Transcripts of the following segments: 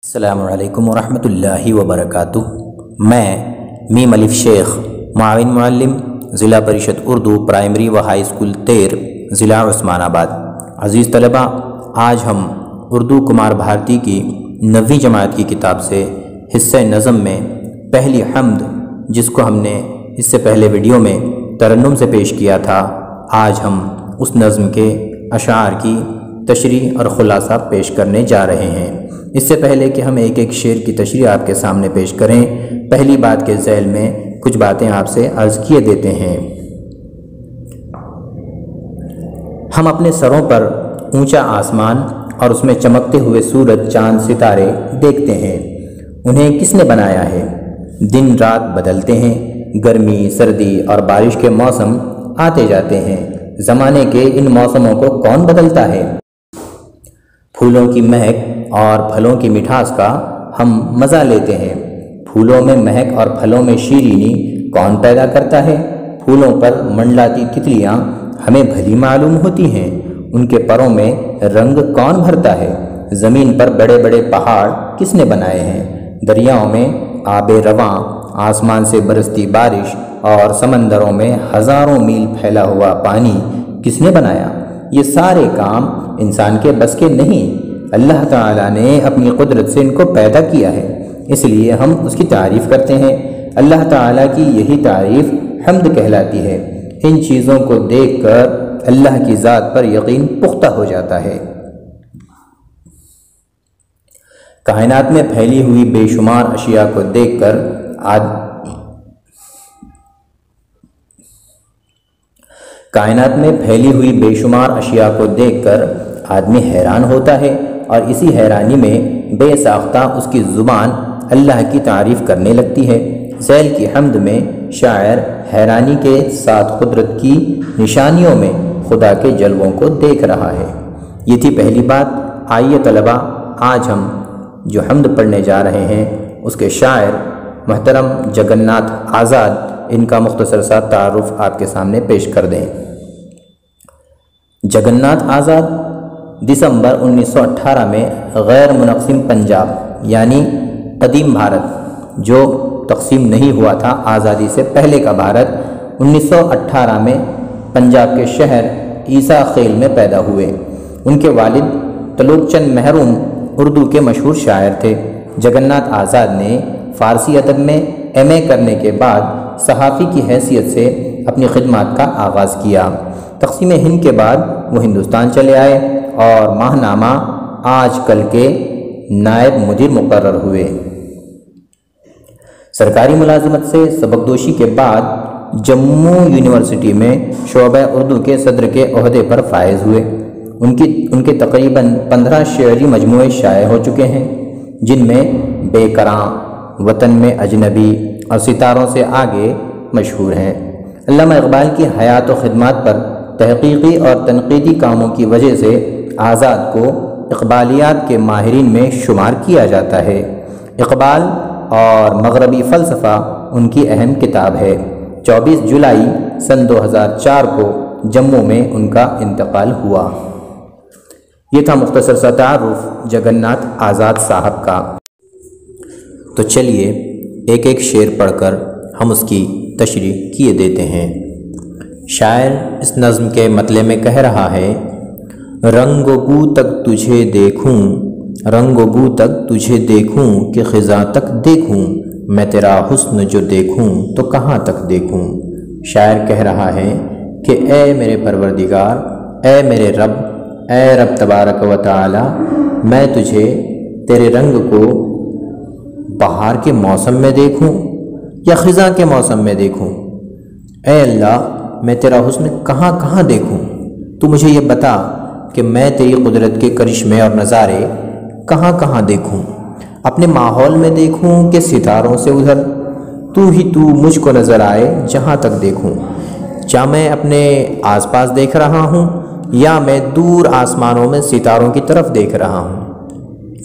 السلام علیکم ورحمۃ اللہ وبرکاتہ۔ میں میم الف شیخ معاون معلم ضلع پریشد اردو پرائمری و ہائی اسکول تیر ضلع عثمان آباد۔ عزیز طلباء، آج ہم اردو کمار بھارتی کی 9ویں جماعت کی کتاب سے حصہ نظم میں پہلی حمد، جس کو ہم نے اس سے پہلے ویڈیو میں ترنم سے پیش کیا تھا، آج ہم اس نظم کے اشعار کی تشریح اور خلاصہ پیش کرنے جا رہے ہیں۔ اس سے پہلے کہ ہم ایک ایک شعر کی تشریح آپ کے سامنے پیش کریں، پہلی بات کے ذیل میں کچھ باتیں آپ سے عرض کیے دیتے ہیں۔ ہم اپنے سروں پر اونچا آسمان اور اس میں چمکتے ہوئے سورج، چاند، ستارے دیکھتے ہیں۔ انہیں کس نے بنایا ہے؟ دن رات بدلتے ہیں، گرمی، سردی اور بارش کے موسم آتے جاتے ہیں۔ زمانے کے ان موسموں کو کون بدلتا ہے؟ پھولوں کی مہک اور پھلوں کی مٹھاس کا ہم مزہ لیتے ہیں۔ پھولوں میں مہک اور پھلوں میں شیرینی کون پیدا کرتا ہے؟ پھولوں پر منڈلاتی تتلیاں ہمیں بھلی معلوم ہوتی ہیں۔ ان کے پروں میں رنگ کون بھرتا ہے؟ زمین پر بڑے بڑے پہاڑ کس نے بنائے ہیں؟ دریاؤں میں آب رواں، آسمان سے برستی بارش اور سمندروں میں ہزاروں میل پھیلا ہوا پانی کس نے بنایا؟ یہ سارے کام انسان کے بس کے نہیں، اللہ تعالیٰ نے اپنی قدرت سے ان کو پیدا کیا ہے، اس لیے ہم اس کی تعریف کرتے ہیں۔ اللہ تعالیٰ کی یہی تعریف حمد کہلاتی ہے۔ ان چیزوں کو دیکھ کر اللہ کی ذات پر یقین پختہ ہو جاتا ہے۔ کائنات میں پھیلی ہوئی بے شمار اشیاء کو دیکھ کر آدمی حیران ہوتا ہے، اور اسی حیرانی میں بے ساختہ اس کی زبان اللہ کی تعریف کرنے لگتی ہے۔ ذیل کی حمد میں شاعر حیرانی کے ساتھ قدرت کی نشانیوں میں خدا کے جلووں کو دیکھ رہا ہے۔ یہ تھی پہلی بات۔ آئیے طلباء، آج ہم جو حمد پڑھنے جا رہے ہیں اس کے شاعر محترم جگناتھ آزاد، ان کا مختصر سا تعارف آپ کے سامنے پیش کر دیں۔ جگناتھ آزاد دسمبر 1918 میں غیر منقسم پنجاب یعنی قدیم بھارت، جو تقسیم نہیں ہوا تھا آزادی سے پہلے کا بھارت، 1918 میں پنجاب کے شہر عیسیٰ خیل میں پیدا ہوئے۔ ان کے والد تلوک چند محروم اردو کے مشہور شاعر تھے۔ جگناتھ آزاد نے فارسی ادب میں ایم.اے کرنے کے بعد صحافی کی حیثیت سے اپنی خدمات کا آغاز کیا۔ تقسیم ہند کے بعد وہ ہندوستان چلے آئے اور ماہنامہ آج کل کے نائب مدیر مقرر ہوئے۔ سرکاری ملازمت سے سبکدوشی کے بعد جموں یونیورسٹی میں شعبہ اردو کے صدر کے عہدے پر فائز ہوئے۔ ان کے تقریباً 15 شعری مجموعے شائع ہو چکے ہیں، جن میں بے کراں، وطن میں اجنبی اور ستاروں سے آگے مشہور ہیں۔ علامہ اقبال کی حیات و خدمات پر تحقیقی اور تنقیدی کاموں کی وجہ سے آزاد کو اقبالیات کے ماہرین میں شمار کیا جاتا ہے۔ اقبال اور مغربی فلسفہ ان کی اہم کتاب ہے۔ 24 جولائی سن 2004 کو جموں میں ان کا انتقال ہوا۔ یہ تھا مختصر سا تعارف جگناتھ آزاد صاحب کا۔ تو چلیے ایک ایک شعر پڑھ کر ہم اس کی تشریح کیے دیتے ہیں۔ شاعر اس نظم کے مطلع میں کہہ رہا ہے: رنگ و بو تک تجھے دیکھوں، رنگ و بو تک تجھے دیکھوں کہ خزاں تک دیکھوں، میں تیرا حسن جو دیکھوں تو کہاں تک دیکھوں۔ شاعر کہہ رہا ہے کہ اے میرے پروردگار، اے میرے رب، اے رب تبارک و تعالی، میں تجھے تیرے رنگ کو بہار کے موسم میں دیکھوں یا خزاں کے موسم میں دیکھوں۔ اے اللہ، میں تیرا حسن کہاں کہاں دیکھوں؟ تو مجھے یہ بتا کہ میں تیری قدرت کے کرشمے اور نظارے کہاں کہاں دیکھوں؟ اپنے ماحول میں دیکھوں کہ ستاروں سے ادھر؟ تو ہی تو مجھ کو نظر آئے جہاں تک دیکھوں۔ کیا میں اپنے آس پاس دیکھ رہا ہوں یا میں دور آسمانوں میں ستاروں کی طرف دیکھ رہا ہوں؟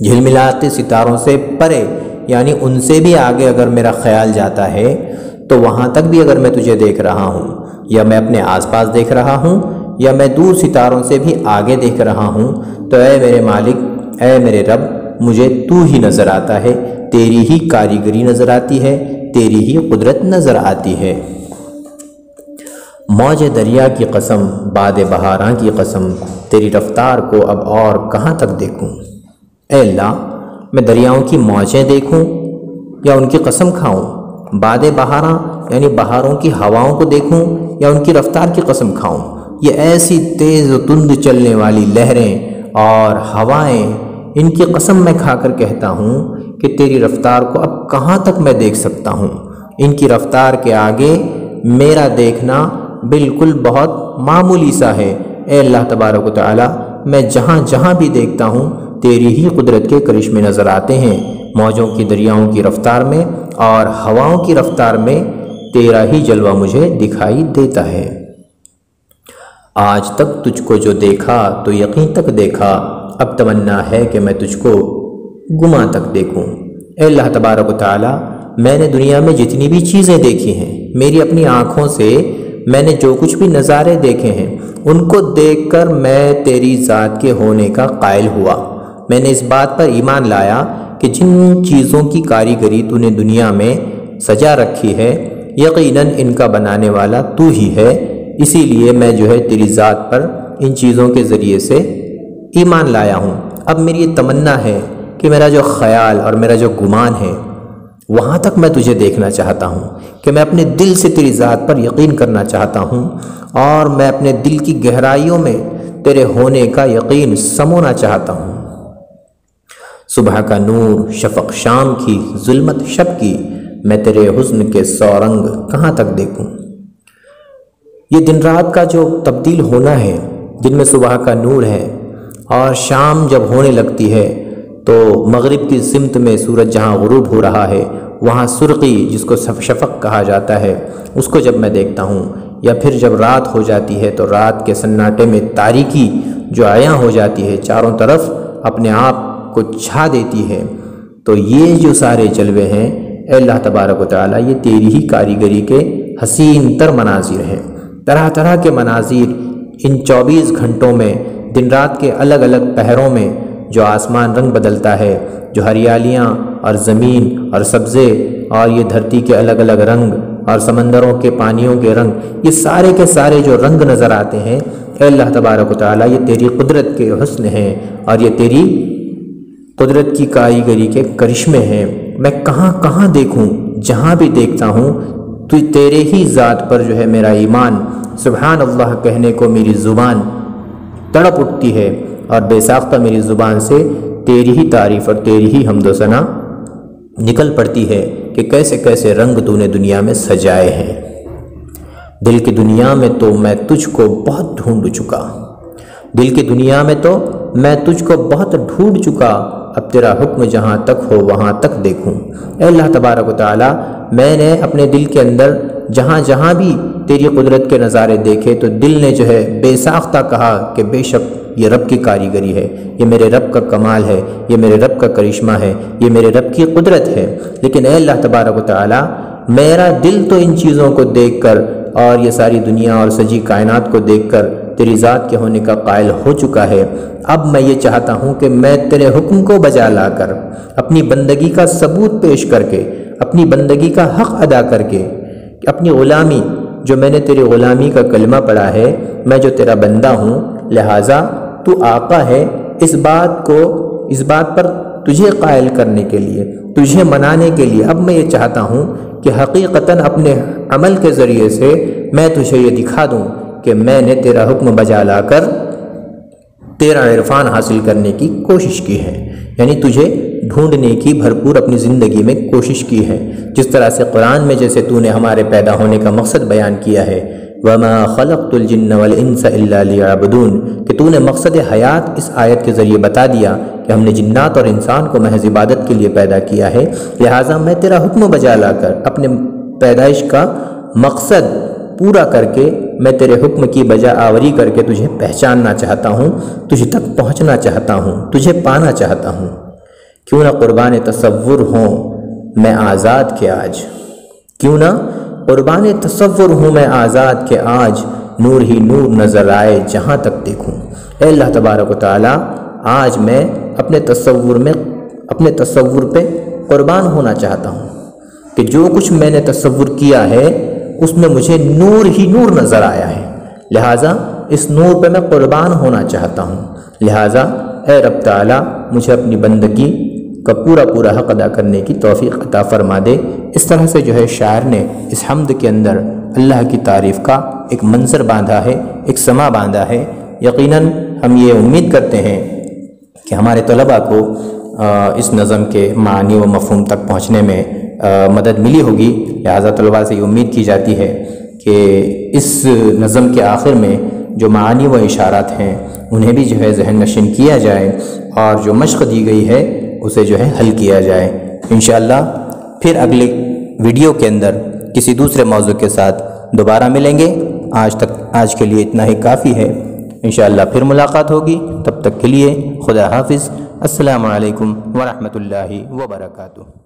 جھلملاتے ستاروں سے پرے یعنی ان سے بھی آگے اگر میرا خیال جاتا ہے تو وہاں تک بھی اگر میں تجھے دیکھ رہا ہوں، یا میں اپنے آس پاس دیکھ رہا ہوں یا میں دور ستاروں سے بھی آگے دیکھ رہا ہوں، تو اے میرے مالک، اے میرے رب، مجھے تو ہی نظر آتا ہے، تیری ہی کاریگری نظر آتی ہے، تیری ہی قدرت نظر آتی ہے۔ موج دریا کی قسم، باد بہاراں کی قسم، تیری رفتار کو اب اور کہاں تک دیکھوں۔ اے اللہ، میں دریاؤں کی موجیں دیکھوں یا ان کی قسم کھاؤں؟ باد بہاراں یعنی بہاروں کی ہواؤں کو دیکھوں یا ان کی رفتار کی قسم کھاؤں؟ یہ ایسی تیز و تند چلنے والی لہریں اور ہوائیں، ان کی قسم میں کھا کر کہتا ہوں کہ تیری رفتار کو اب کہاں تک میں دیکھ سکتا ہوں۔ ان کی رفتار کے آگے میرا دیکھنا بالکل بہت معمولی سا ہے۔ اے اللہ تبارک و تعالی، میں جہاں جہاں بھی دیکھتا ہوں تیری ہی قدرت کے کرشمے نظر آتے ہیں۔ موجوں کی دریاؤں کی رفتار میں اور ہواؤں کی رفتار میں تیرا ہی جلوہ مجھے دکھائی دیتا ہے۔ آج تک تجھ کو جو دیکھا تو یقین تک دیکھا، اب تمنا ہے کہ میں تجھ کو گما تک دیکھوں۔ اے اللہ تبارک و تعالی، میں نے دنیا میں جتنی بھی چیزیں دیکھی ہیں، میری اپنی آنکھوں سے میں نے جو کچھ بھی نظارے دیکھے ہیں، ان کو دیکھ کر میں تیری ذات کے ہونے کا قائل ہوا۔ میں نے اس بات پر ایمان لایا کہ جن چیزوں کی کاریگری تو نے دنیا میں سجا رکھی ہے، یقیناً ان کا بنانے والا تو ہی ہے۔ اسی لیے میں تیری ذات پر ان چیزوں کے ذریعے سے ایمان لایا ہوں۔ اب میری یہ تمنا ہے کہ میرا جو خیال اور میرا جو گمان ہے، وہاں تک میں تجھے دیکھنا چاہتا ہوں، کہ میں اپنے دل سے تیری ذات پر یقین کرنا چاہتا ہوں، اور میں اپنے دل کی گہرائیوں میں تیرے ہونے کا یقین سمونا چاہتا ہوں۔ صبح کا نور، شفق شام کی، ظلمت شب کی، میں تیرے حسن کے 100 رنگ کہاں تک دیکھوں۔ یہ دن رات کا جو تبدیل ہونا ہے، دن میں صبح کا نور ہے اور شام جب ہونے لگتی ہے تو مغرب کی سمت میں سورج جہاں غروب ہو رہا ہے، وہاں سرخی جس کو شفق کہا جاتا ہے، اس کو جب میں دیکھتا ہوں، یا پھر جب رات ہو جاتی ہے تو رات کے سناٹے میں تاریکی جو عیاں ہو جاتی ہے، چاروں طرف اپنے آپ کو چھا دیتی ہے، تو یہ جو سارے جلوے ہیں اے اللہ تبارک و تعالی، یہ تیری ہی کاریگری کے حسین تر مناظر ہیں۔ طرح طرح کے مناظر ان 24 گھنٹوں میں، دن رات کے الگ الگ پہروں میں جو آسمان رنگ بدلتا ہے، جو ہریالیاں اور زمین اور سبزے اور یہ دھرتی کے الگ الگ رنگ اور سمندروں کے پانیوں کے رنگ، یہ سارے کے سارے جو رنگ نظر آتے ہیں اے اللہ تبارک و تعالی، یہ تیری قدرت کے حسن ہیں اور یہ تیری قدرت کی کاریگری کے کرشمے ہیں۔ میں کہاں کہاں دیکھوں، جہاں بھی دیکھتا ہوں تو تیرے ہی ذات پر میرا ایمان سبحان اللہ کہنے کو میری زبان تڑپ اٹھتی ہے، اور بے ساختہ میری زبان سے تیری ہی تعریف اور تیری ہی حمد و ثنا نکل پڑتی ہے کہ کیسے کیسے رنگ تو نے دنیا میں سجائے ہیں۔ دل کی دنیا میں تو میں تجھ کو بہت ڈھونڈ چکا، دل کی دنیا میں تو میں تجھ کو بہت ڈھونڈ چکا، اب تیرا حکم جہاں تک ہو وہاں تک دیکھوں۔ اے اللہ تبارک و تعالی، میں نے اپنے دل کے اندر جہاں جہاں بھی تیری قدرت کے نظارے دیکھے تو دل نے بے ساختہ کہا کہ بے شک یہ رب کی کاریگری ہے، یہ میرے رب کا کمال ہے، یہ میرے رب کا کرشمہ ہے، یہ میرے رب کی قدرت ہے۔ لیکن اے اللہ تبارک و تعالی، میرا دل تو ان چیزوں کو دیکھ کر اور یہ ساری دنیا اور سجی کائنات کو دیکھ کر تیری ذات کے ہونے کا قائل ہو چکا ہے۔ اب میں یہ چاہتا ہوں کہ میں تیرے حکم کو بجا لا کر، اپنی بندگی کا ثبوت پیش کر کے، اپنی بندگی کا حق ادا کر کے، اپنی غلامی جو میں نے تیری غلامی کا کلمہ پڑھا ہے، میں جو تیرا بندہ ہوں، لہٰذا تو آقا ہے، اس بات پر تجھے قائل کرنے کے لیے، تجھے منانے کے لیے اب میں یہ چاہتا ہوں کہ حقیقتاً اپنے عمل کے ذریعے سے میں تجھے یہ دکھا دوں کہ میں نے تیرا حکم بجا لا کر تیرا عرفان حاصل کرنے کی کوشش کی ہے، یعنی تجھے ڈھونڈنے کی بھرپور اپنی زندگی میں کوشش کی ہے۔ جس طرح سے قرآن میں جیسے تو نے ہمارے پیدا ہونے کا مقصد بیان کیا ہے، وَمَا خَلَقْتُ الْجِنَّ وَالْإِنسَ إِلَّا لِيَعْبُدُونَ، کہ تو نے مقصد حیات اس آیت کے ذریعے بتا دیا کہ ہم نے جنات اور انسان کو محض عبادت کے لیے پیدا کیا ہے، لہٰذا میں تیرا حکم بجا لا کر اپنے پیدائش کا مقصد پورا کر کے، میں تیرے حکم کی بجا آوری کر کے تجھے پہچاننا چاہتا ہوں، تجھ تک پہنچنا چاہتا ہوں، تجھے پانا چاہتا ہوں۔ کیوں نہ قربان تصور ہوں میں آزاد کے آج، کیوں نہ قربان تصور ہوں میں آزاد کے آج، نور ہی نور نظر آئے جہاں تک دیکھوں۔ اے اللہ تبارک و تعالی، آج میں اپنے تصور میں اپنے تصور پہ قربان ہونا چاہتا ہوں کہ جو کچھ میں نے تصور کیا ہے اس میں مجھے نور ہی نور نظر آیا ہے، لہٰذا اس نور پہ میں قربان ہونا چاہتا ہوں، لہٰذا اے رب تعالیٰ مجھے اپنی بندگی کا پورا حق ادا کرنے کی توفیق عطا فرما دے۔ اس طرح سے جو ہے شاعر نے اس حمد کے اندر اللہ کی تعریف کا ایک منظر باندھا ہے، ایک سما باندھا ہے۔ یقیناً ہم یہ امید کرتے ہیں کہ ہمارے طلباء کو اس نظم کے معنی و مفہوم تک پہنچنے میں مدد ملی ہوگی، لہٰذا طلباء سے یہ امید کی جاتی ہے کہ اس نظم کے آخر میں جو معانی و اشارات ہیں انہیں بھی جو ہے ذہن نشین کیا جائے اور جو مشق دی گئی ہے اسے جو ہے حل کیا جائے۔ انشاءاللہ پھر اگلے ویڈیو کے اندر کسی دوسرے موضوع کے ساتھ دوبارہ ملیں گے۔ آج کے لیے اتنا ہی کافی ہے، انشاءاللہ پھر ملاقات ہوگی، تب تک کے لیے خدا حافظ، السلام علیکم ورحمۃ اللہ وبرکاتہ۔